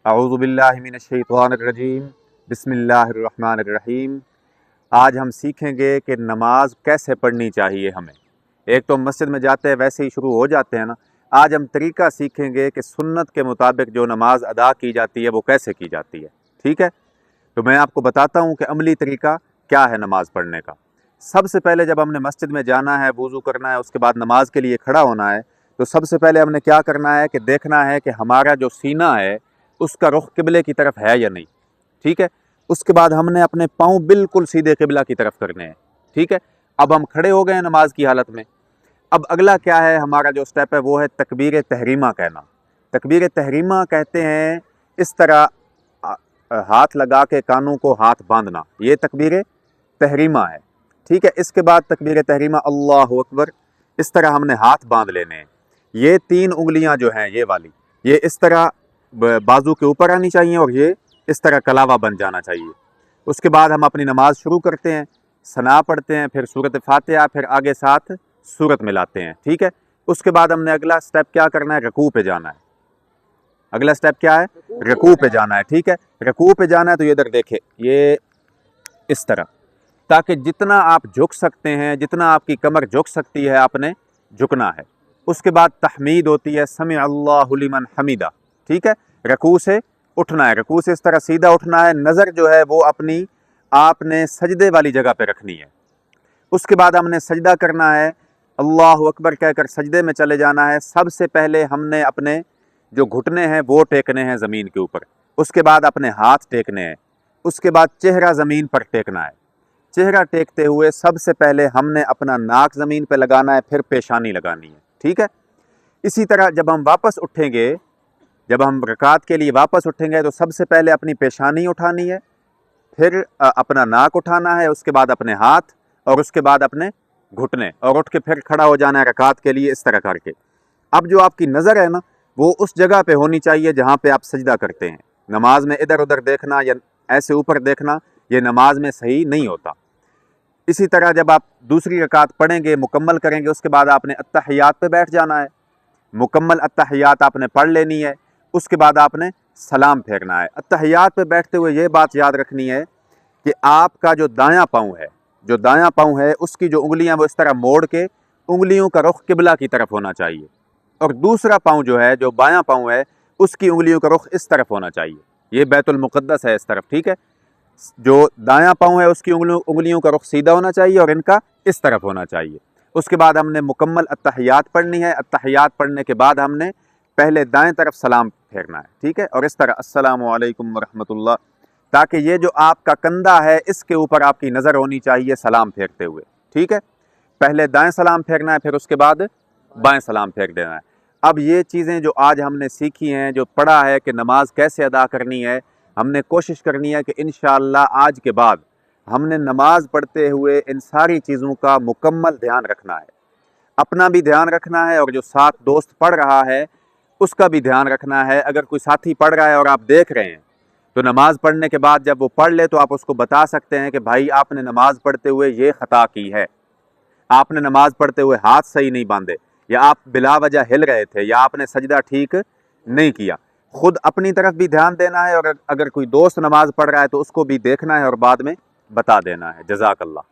اعوذ باللہ من الشیطان الرجیم، بسم اللہ الرحمن الرحیم۔ آج ہم سیکھیں گے کہ نماز کیسے پڑھنی چاہیے ہمیں۔ ایک تو مسجد میں جاتے ہیں ویسے ہی شروع ہو جاتے ہیں نا، آج ہم طریقہ سیکھیں گے کہ سنت کے مطابق جو نماز ادا کی جاتی ہے وہ کیسے کی جاتی ہے، ٹھیک ہے؟ تو میں آپ کو بتاتا ہوں کہ عملی طریقہ کیا ہے نماز پڑھنے کا۔ سب سے پہلے جب ہم نے مسجد میں جانا ہے، وضو کرنا ہے، اس کے بعد نماز کے لیے کھڑا ہونا ہے، تو سب سے پہلے ہم نے کیا کرنا ہے کہ دیکھنا ہے کہ ہمارا جو سینہ ہے اس کا رخ قبلے کی طرف ہے یا نہیں، ٹھیک ہے؟ اس کے بعد ہم نے اپنے پاؤں بالکل سیدھے قبلہ کی طرف کرنے ہیں، ٹھیک ہے؟ اب ہم کھڑے ہو گئے ہیں نماز کی حالت میں۔ اب اگلا کیا ہے، ہمارا جو سٹیپ ہے وہ ہے تکبیر تحریمہ کہنا۔ تکبیر تحریمہ کہتے ہیں اس طرح ہاتھ لگا کے کانوں کو ہاتھ باندھنا، یہ تکبیر تحریمہ ہے، ٹھیک ہے؟ اس کے بعد تکبیر تحریمہ اللہ اکبر، اس طرح ہم نے ہاتھ باندھ لینے ہیں۔ یہ 3 انگلیاں جو ہیں یہ والی، یہ اس طرح بازو کے اوپر آنی چاہیے اور یہ اس طرح کلاوہ بن جانا چاہیے۔ اس کے بعد ہم اپنی نماز شروع کرتے ہیں، ثنا پڑھتے ہیں، پھر سورۃ فاتحہ، پھر آگے ساتھ سورت ملاتے ہیں، ٹھیک ہے؟ اس کے بعد ہم نے اگلا سٹیپ کیا کرنا ہے، رکوع پہ جانا ہے۔ اگلا سٹیپ کیا ہے، رکوع پہ جانا ہے، ٹھیک ہے؟ رکوع پہ جانا ہے تو یہ ادھر دیکھے، یہ اس طرح، تاکہ جتنا آپ جھک سکتے ہیں، جتنا آپ کی کمر جھک سکتی ہے آپ نے جھکنا ہے۔ اس کے بعد تحمید ہوتی ہے، سمع اللہ لمن حمیدہ، ٹھیک ہے؟ رکوع سے اٹھنا ہے، رکوع سے اس طرح سیدھا اٹھنا ہے، نظر جو ہے وہ اپنی آپ نے سجدے والی جگہ پہ رکھنی ہے۔ اس کے بعد ہم نے سجدہ کرنا ہے، اللہ اکبر کہہ کر سجدے میں چلے جانا ہے۔ سب سے پہلے ہم نے اپنے جو گھٹنے ہیں وہ ٹیکنے ہیں زمین کے اوپر، اس کے بعد اپنے ہاتھ ٹیکنے ہیں، اس کے بعد چہرہ زمین پر ٹیکنا ہے۔ چہرہ ٹیکتے ہوئے سب سے پہلے ہم نے اپنا ناک زمین پہ لگانا ہے، پھر پیشانی لگانی ہے، ٹھیک ہے؟ اسی طرح جب ہم واپس اٹھیں گے، جب ہم رکعت کے لیے واپس اٹھیں گے تو سب سے پہلے اپنی پیشانی اٹھانی ہے، پھر اپنا ناک اٹھانا ہے، اس کے بعد اپنے ہاتھ، اور اس کے بعد اپنے گھٹنے، اور اٹھ کے پھر کھڑا ہو جانا ہے رکعت کے لیے اس طرح کر کے۔ اب جو آپ کی نظر ہے نا وہ اس جگہ پہ ہونی چاہیے جہاں پہ آپ سجدہ کرتے ہیں۔ نماز میں ادھر ادھر دیکھنا یا ایسے اوپر دیکھنا یہ نماز میں صحیح نہیں ہوتا۔ اسی طرح جب آپ دوسری رکعت پڑھیں گے، مکمل کریں گے، اس کے بعد آپ نے التحیات پہ بیٹھ جانا ہے، مکمل التحیات آپ نے پڑھ لینی ہے۔ اس کے بعد آپ نے سلام پھیرنا ہے۔ التحیات پہ بیٹھتے ہوئے یہ بات یاد رکھنی ہے کہ آپ کا جو دایاں پاؤں ہے اس کی جو انگلیاں وہ اس طرح موڑ کے انگلیوں کا رخ قبلہ کی طرف ہونا چاہیے، اور دوسرا پاؤں جو ہے، جو بایاں پاؤں ہے، اس کی انگلیوں کا رخ اس طرف ہونا چاہیے، یہ بیت المقدس ہے اس طرف، ٹھیک ہے؟ جو دایاں پاؤں ہے اس کی انگلیوں کا رخ سیدھا ہونا چاہیے اور ان کا اس طرف ہونا چاہیے۔ اس کے بعد ہم نے مکمل التحیات پڑھنی ہے۔ التحیات پڑھنے کے بعد ہم نے پہلے دائیں طرف سلام پھیرنا ہے، ٹھیک ہے؟ اور اس طرح السلام علیکم ورحمۃ اللہ، تاکہ یہ جو آپ کا کندھا ہے اس کے اوپر آپ کی نظر ہونی چاہیے سلام پھیرتے ہوئے، ٹھیک ہے؟ پہلے دائیں سلام پھیرنا ہے، پھر اس کے بعد بائیں سلام پھیر دینا ہے۔ اب یہ چیزیں جو آج ہم نے سیکھی ہیں، جو پڑھا ہے کہ نماز کیسے ادا کرنی ہے، ہم نے کوشش کرنی ہے کہ انشاءاللہ آج کے بعد ہم نے نماز پڑھتے ہوئے ان ساری چیزوں کا مکمل دھیان رکھنا ہے۔ اپنا بھی دھیان رکھنا ہے اور جو ساتھ دوست پڑھ رہا ہے اس کا بھی دھیان رکھنا ہے۔ اگر کوئی ساتھی پڑھ رہا ہے اور آپ دیکھ رہے ہیں تو نماز پڑھنے کے بعد جب وہ پڑھ لے تو آپ اس کو بتا سکتے ہیں کہ بھائی آپ نے نماز پڑھتے ہوئے یہ خطا کی ہے، آپ نے نماز پڑھتے ہوئے ہاتھ صحیح نہیں باندھے، یا آپ بلا وجہ ہل رہے تھے، یا آپ نے سجدہ ٹھیک نہیں کیا۔ خود اپنی طرف بھی دھیان دینا ہے، اور اگر کوئی دوست نماز پڑھ رہا ہے تو اس کو بھی دیکھنا ہے اور بعد میں بتا دینا ہے۔ جزاک اللہ۔